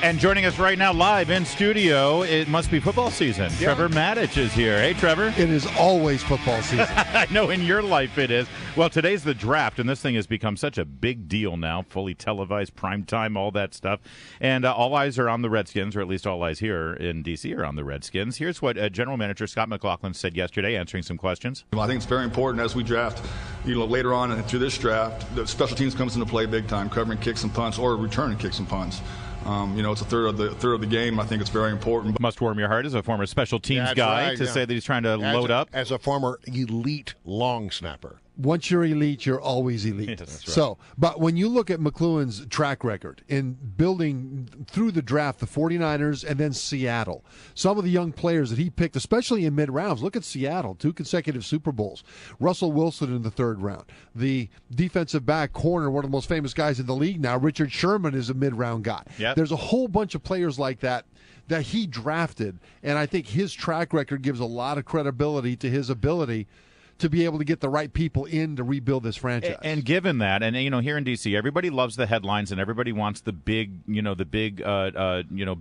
And joining us right now live in studio, it must be football season. Yeah. Trevor Matich is here. Hey, Trevor. It is always football season. I know in your life it is. Well, today's the draft, and this thing has become such a big deal now, fully televised, prime time, all that stuff. And all eyes are on the Redskins, or at least all eyes here in D.C. are on the Redskins. Here's what General Manager Scott McLaughlin said yesterday, answering some questions. Well, I think it's very important as we draft, later on and through this draft, the special teams comes into play big time, covering kicks and punts or returning kicks and punts. It's a third of the game. I think it's very important. Must warm your heart as a former special teams guy to say that he's trying to load up. As a former elite long snapper. Once you're elite, you're always elite. Yes, that's right. So, but when you look at McLuhan's track record in building through the draft, the 49ers and then Seattle, some of the young players that he picked, especially in mid-rounds, look at Seattle, 2 consecutive Super Bowls. Russell Wilson in the 3rd round. The defensive back corner, one of the most famous guys in the league now, Richard Sherman, is a mid-round guy. Yep. There's a whole bunch of players like that he drafted, and I think his track record gives a lot of credibility to his ability to be able to get the right people in to rebuild this franchise. And given that, and here in D.C., everybody loves the headlines and everybody wants the big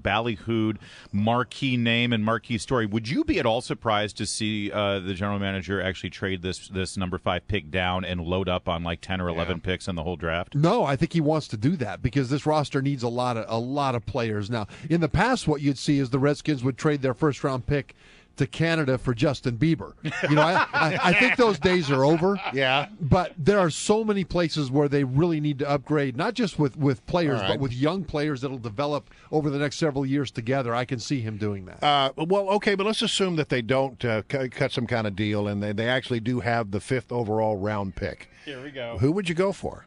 ballyhooed marquee name and marquee story. Would you be at all surprised to see the general manager actually trade this number 5 pick down and load up on like 10 or 11 picks in the whole draft? No, I think he wants to do that because this roster needs a lot of players. Now, in the past, what you'd see is the Redskins would trade their first-round pick to Canada for Justin Bieber. I think those days are over. Yeah. But there are so many places where they really need to upgrade, not just with players, but with young players that will develop over the next several years together. I can see him doing that. Okay, but let's assume that they don't cut some kind of deal and they actually do have the 5th overall round pick. Here we go. Who would you go for?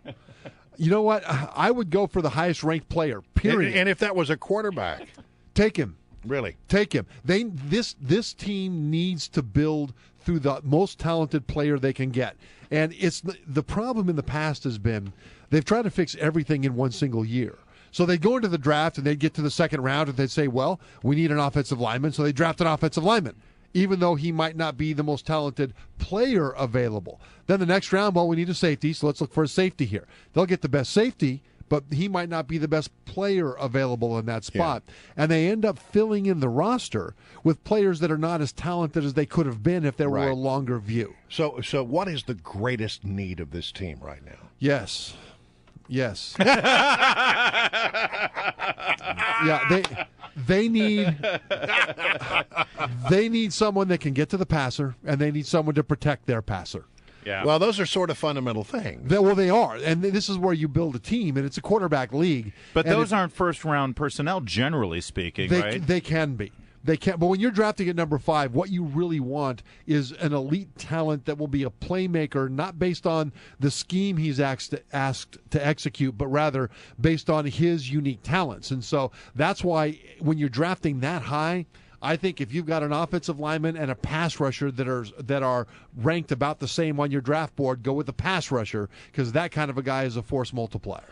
You know what? I would go for the highest-ranked player, period. And if that was a quarterback? Take him. Really? Take him. This team needs to build through the most talented player they can get. And it's the problem in the past has been they've tried to fix everything in one single year. So they'd go into the draft and they'd get to the 2nd round and they'd say, well, we need an offensive lineman, so they draft an offensive lineman, even though he might not be the most talented player available. Then the next round, well, we need a safety, so let's look for a safety here. They'll get the best safety, but he might not be the best player available in that spot. Yeah. And they end up filling in the roster with players that are not as talented as they could have been if there were a longer view. So what is the greatest need of this team right now? Yes. Yeah, they need someone that can get to the passer, and they need someone to protect their passer. Yeah. Well, those are sort of fundamental things. Well, they are, and this is where you build a team, and it's a quarterback league. But those aren't first-round personnel, generally speaking, right? They can be. They can, but when you're drafting at number 5, what you really want is an elite talent that will be a playmaker, not based on the scheme he's asked to execute, but rather based on his unique talents. And so that's why when you're drafting that high, I think if you've got an offensive lineman and a pass rusher that are ranked about the same on your draft board, go with the pass rusher because that kind of a guy is a force multiplier.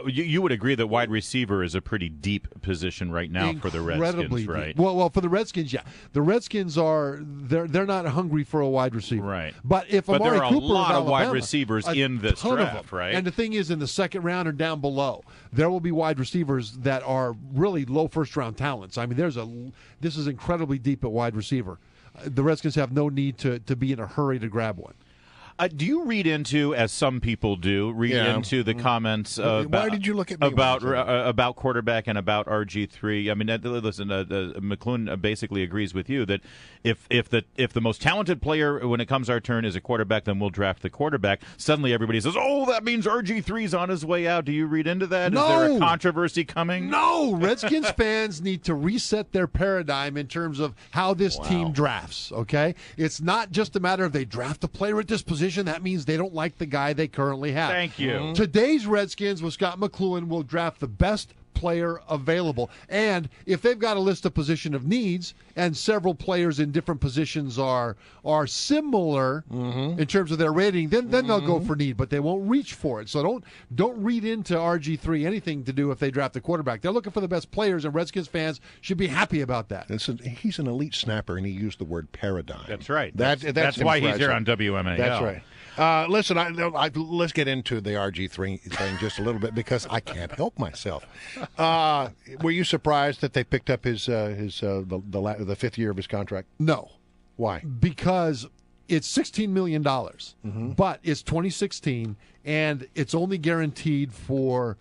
You would agree that wide receiver is a pretty deep position right now for the Redskins, right? Well, for the Redskins, yeah. The Redskins they're not hungry for a wide receiver, right? But if Amari there are Cooper a lot of wide receivers in this draft, right? And the thing is, in the 2nd round or down below, there will be wide receivers that are really low first-round talents. I mean, this is incredibly deep at wide receiver. The Redskins have no need to be in a hurry to grab one. Do you read into, as some people do, into the comments why did you look at me about quarterback and about RG3? I mean, listen, McLuhan basically agrees with you that if the most talented player when it comes our turn is a quarterback, then we'll draft the quarterback. Suddenly everybody says, oh, that means RG3's on his way out. Do you read into that? No. Is there a controversy coming? No. Redskins fans need to reset their paradigm in terms of how this team drafts, okay? It's not just a matter of they draft a player at this position. That means they don't like the guy they currently have. Thank you. Today's Redskins with Scott McLuhan will draft the best player available. And if they've got a list of position of needs and several players in different positions are similar in terms of their rating, then they'll go for need, but they won't reach for it. So don't read into RG3 anything to do if they draft a quarterback. They're looking for the best players, and Redskins fans should be happy about that. He's an elite snapper, and he used the word paradigm. That's right. That's why he's here on WMAL. That's right. Listen, let's get into the RG3 thing just a little bit because I can't help myself. Were you surprised that they picked up the fifth year of his contract? No. Why? Because it's $16 million, but it's 2016, and it's only guaranteed for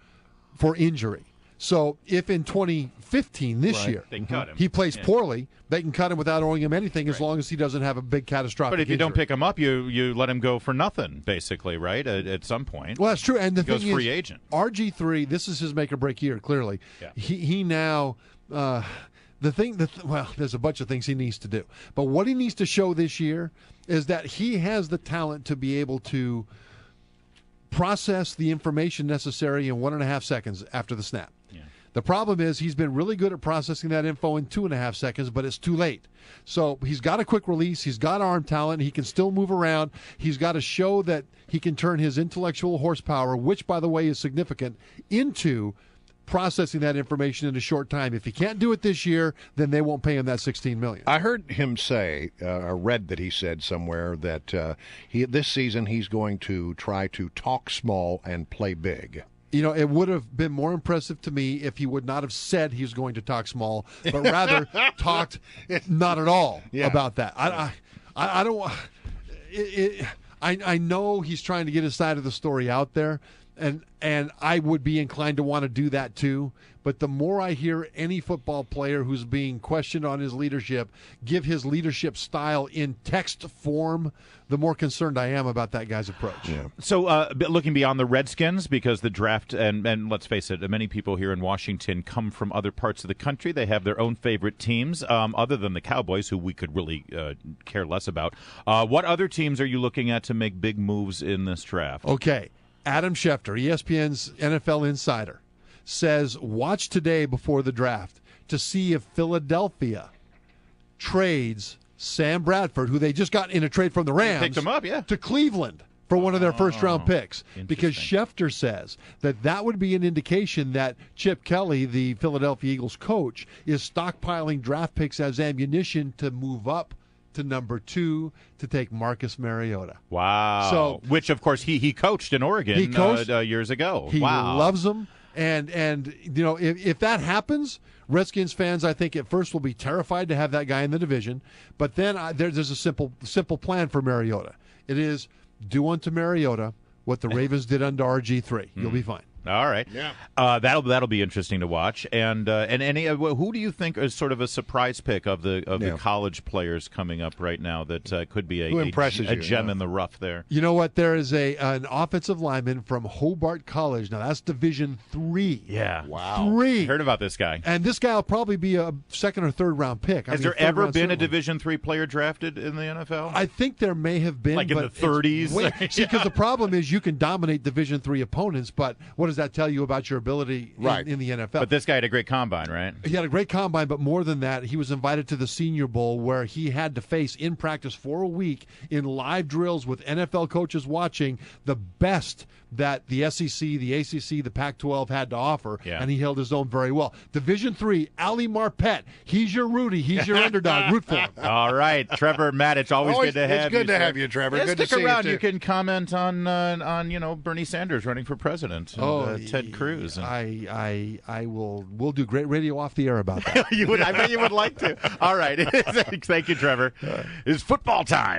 injury. So if in 2015, this year, they can cut him. he plays poorly, they can cut him without owing him anything as long as he doesn't have a big catastrophic But if you don't injury. pick him up, you let him go for nothing, basically, right? At some point. Well, that's true. And the He goes thing free is, agent. RG3, this is his make or break year, clearly. Yeah. He now, well, there's a bunch of things he needs to do. But what he needs to show this year is that he has the talent to be able to process the information necessary in 1.5 seconds after the snap. Yeah. The problem is he's been really good at processing that info in 2.5 seconds, but it's too late. So he's got a quick release. He's got arm talent. He can still move around. He's got to show that he can turn his intellectual horsepower, which, by the way, is significant, into processing that information in a short time. If he can't do it this year, then they won't pay him that $16 million. I heard him say, or read that he said somewhere that this season he's going to try to talk small and play big. You know, it would have been more impressive to me if he would not have said he was going to talk small, but rather talked not at all about that. I don't. I know he's trying to get his side of the story out there, and I would be inclined to want to do that too. But the more I hear any football player who's being questioned on his leadership give his leadership style in text form, the more concerned I am about that guy's approach. Yeah. So looking beyond the Redskins, because the draft, and let's face it, many people here in Washington come from other parts of the country. They have their own favorite teams, other than the Cowboys, who we could really care less about. What other teams are you looking at to make big moves in this draft? Okay. Adam Schefter, ESPN's NFL insider, says watch today before the draft to see if Philadelphia trades Sam Bradford, who they just got in a trade from the Rams, Picked him up, yeah. to Cleveland for one of their first-round picks. Because Interesting. Schefter says that would be an indication that Chip Kelly, the Philadelphia Eagles coach, is stockpiling draft picks as ammunition to move up to number 2 to take Marcus Mariota. Wow. So, which, of course, he coached in Oregon He coached- years ago. He Wow. loves them. And you know, if that happens, Redskins fans, I think, at first will be terrified to have that guy in the division. But then there's a simple plan for Mariota. It is do unto Mariota what the Ravens did unto RG3. You'll be fine. All right. Yeah. That'll be interesting to watch. And any who do you think is sort of a surprise pick of the college players coming up right now that could be Who impresses a you, gem in the rough there? You know what? There is an offensive lineman from Hobart College. Now that's Division III. Yeah. Wow. 3. Heard about this guy. And this guy will probably be a second or third round pick. Has there ever been a Division III player drafted in the NFL? I think there may have been, Like in but the 30s? See, because the problem is you can dominate Division III opponents, but what does that tell you about your ability in the NFL? But this guy had a great combine, right? He had a great combine, but more than that, he was invited to the Senior Bowl where he had to face in practice for a week in live drills with NFL coaches watching the best that the SEC, the ACC, the Pac-12 had to offer, and he held his own very well. Division III, Ali Marpet, he's your Rudy, he's your underdog. Root for him. All right, Trevor Matich, always good to have you. It's good to sir. have you, Trevor. Yeah, Good to stick see around. you, You too. can comment on Bernie Sanders running for president and Ted Cruz. And We'll do great radio off the air about that. I bet you would like to. All right. Thank you, Trevor. It's football time.